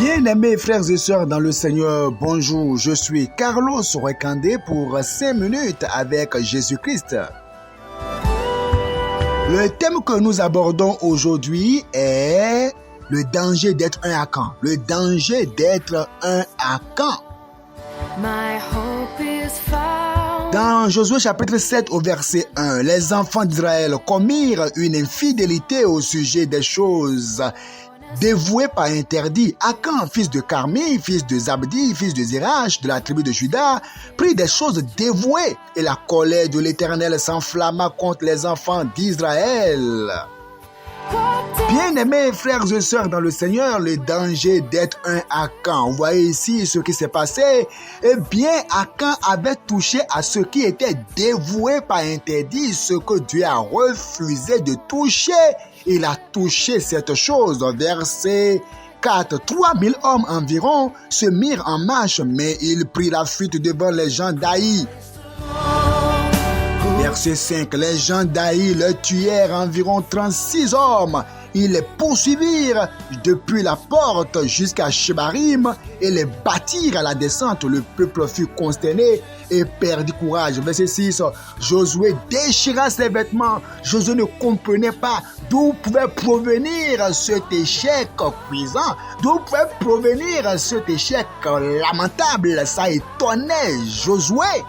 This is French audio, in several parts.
Bien-aimés frères et sœurs dans le Seigneur, bonjour, je suis Carlos Rekandé pour 5 minutes avec Jésus-Christ. Le thème que nous abordons aujourd'hui est le danger d'être un Akan. Le danger d'être un Akan. Dans Josué chapitre 7 au verset 1, les enfants d'Israël commirent une infidélité au sujet des choses dévoué par interdit. Akan, fils de Carmi, fils de Zabdi, fils de Zérach, de la tribu de Juda, prit des choses dévouées, et la colère de l'Éternel s'enflamma contre les enfants d'Israël. Bien-aimés frères et sœurs dans le Seigneur, le danger d'être un Akan. Vous voyez ici ce qui s'est passé. Eh bien, Akan avait touché à ce qui était dévoué par interdit, ce que Dieu a refusé de toucher. Il a touché cette chose. Verset 4. 3000 hommes environ se mirent en marche, mais il prit la fuite devant les gens d'Aï. Verset 5. Les gens d'Aï le tuèrent environ 36 hommes. Ils les poursuivirent depuis la porte jusqu'à Shebarim et les battirent à la descente. Le peuple fut consterné et perdit courage. Verset 6. Josué déchira ses vêtements. Josué ne comprenait pas d'où pouvait provenir cet échec cuisant, d'où pouvait provenir cet échec lamentable. Ça étonnait Josué.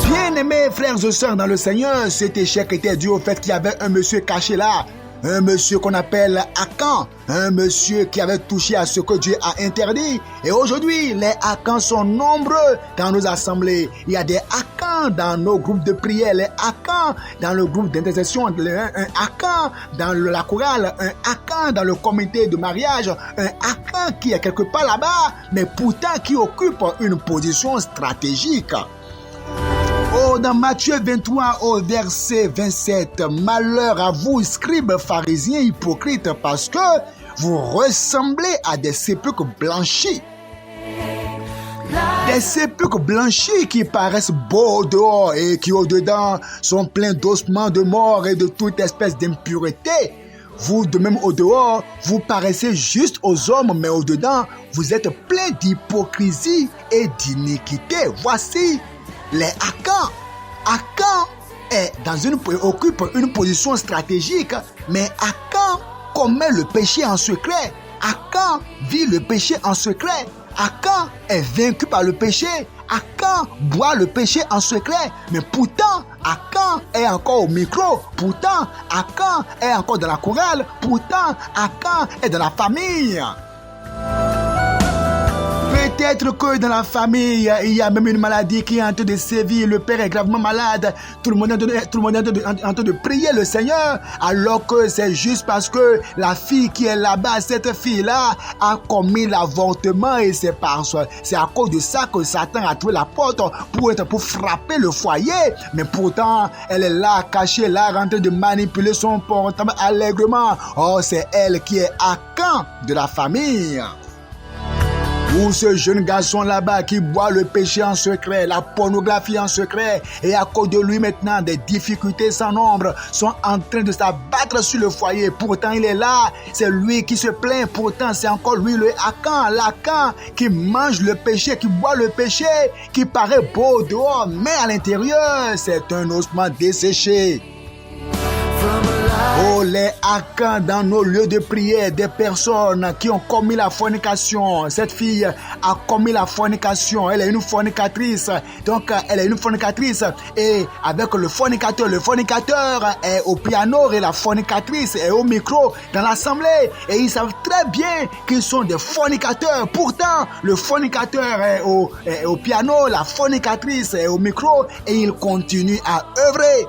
Bien-aimés frères et sœurs dans le Seigneur, cet échec était dû au fait qu'il y avait un monsieur caché là, un monsieur qu'on appelle Akan, un monsieur qui avait touché à ce que Dieu a interdit. Et aujourd'hui, les Akans sont nombreux dans nos assemblées. Il y a des Akans dans nos groupes de prière, les Akans dans le groupe d'intercession, un Akan dans la chorale, un Akan dans le comité de mariage, un Akan qui est quelque part là-bas, mais pourtant qui occupe une position stratégique. Oh, dans Matthieu 23 au verset 27, malheur à vous, scribes, pharisiens, hypocrites, parce que vous ressemblez à des sépulcres blanchis. Des sépulcres blanchis qui paraissent beaux au dehors et qui au dedans sont pleins d'ossements de mort et de toute espèce d'impureté. Vous, de même au dehors, vous paraissez juste aux hommes, mais au dedans, vous êtes pleins d'hypocrisie et d'iniquité. Voici les Akans. Akan occupe une position stratégique, mais Akan commet le péché en secret. Akan vit le péché en secret. Akan est vaincu par le péché. Akan boit le péché en secret. Mais pourtant, Akan est encore au micro. Pourtant, Akan est encore dans la chorale. Pourtant, Akan est dans la famille. Peut-être que dans la famille, il y a même une maladie qui est en train de sévir. Le père est gravement malade. Tout le monde est en train de prier le Seigneur. Alors que c'est juste parce que la fille qui est là-bas, cette fille-là, a commis l'avortement. Et c'est à cause de ça que Satan a trouvé la porte pour frapper le foyer. Mais pourtant, elle est là, cachée là, en train de manipuler son portable allègrement. Oh, c'est elle qui est Akan de la famille. Ou ce jeune garçon là-bas qui boit le péché en secret, la pornographie en secret, et à cause de lui maintenant, des difficultés sans nombre sont en train de s'abattre sur le foyer. Pourtant, il est là, c'est lui qui se plaint. Pourtant, c'est encore lui le Akan, l'Akan, qui mange le péché, qui boit le péché, qui paraît beau dehors, mais à l'intérieur, c'est un ossement desséché. Oh, les Akans dans nos lieux de prière, des personnes qui ont commis la fornication. Cette fille a commis la fornication. Elle est une fornicatrice. Donc, elle est une fornicatrice. Et avec le fornicateur est au piano et la fornicatrice est au micro dans l'assemblée. Et ils savent très bien qu'ils sont des fornicateurs. Pourtant, le fornicateur est au piano, la fornicatrice est au micro et ils continuent à œuvrer.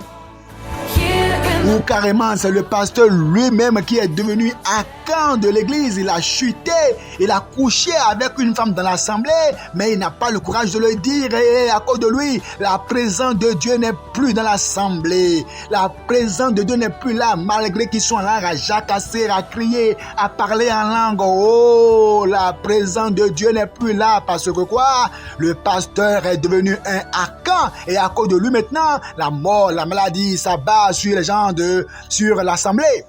Ou carrément, c'est le pasteur lui-même qui est devenu Akan de l'église. Il a chuté, il a couché avec une femme dans l'assemblée, mais il n'a pas le courage de le dire. Et à cause de lui, la présence de Dieu n'est plus dans l'assemblée. La présence de Dieu n'est plus là, malgré qu'ils sont là à jacasser, à crier, à parler en langue. Oh, la présence de Dieu n'est plus là parce que quoi? Le pasteur est devenu un Akan. Et à cause de lui maintenant, la mort, la maladie s'abat sur les gens sur l'assemblée.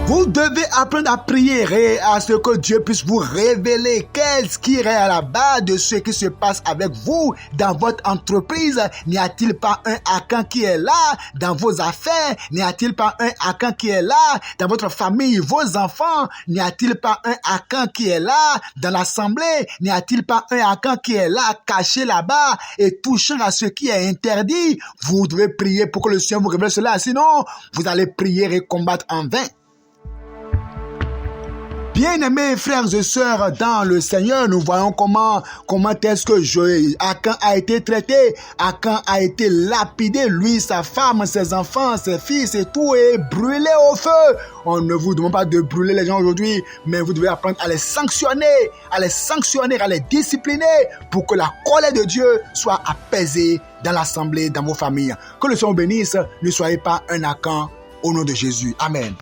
Vous devez apprendre à prier et à ce que Dieu puisse vous révéler qu'est-ce qui est à la base de ce qui se passe avec vous dans votre entreprise. N'y a-t-il pas un Akan qui est là dans vos affaires? N'y a-t-il pas un Akan qui est là dans votre famille, vos enfants? N'y a-t-il pas un Akan qui est là dans l'assemblée? N'y a-t-il pas un Akan qui est là, caché là-bas et touchant à ce qui est interdit? Vous devez prier pour que le Seigneur vous révèle cela. Sinon, vous allez prier et combattre en vain. Bien-aimés frères et sœurs dans le Seigneur, nous voyons comment est-ce que Akan a été traité, Akan a été lapidé, lui, sa femme, ses enfants, ses fils et tout est brûlé au feu. On ne vous demande pas de brûler les gens aujourd'hui, mais vous devez apprendre à les sanctionner, à les discipliner pour que la colère de Dieu soit apaisée dans l'assemblée, dans vos familles. Que le Seigneur vous bénisse, ne soyez pas un Akan au nom de Jésus. Amen.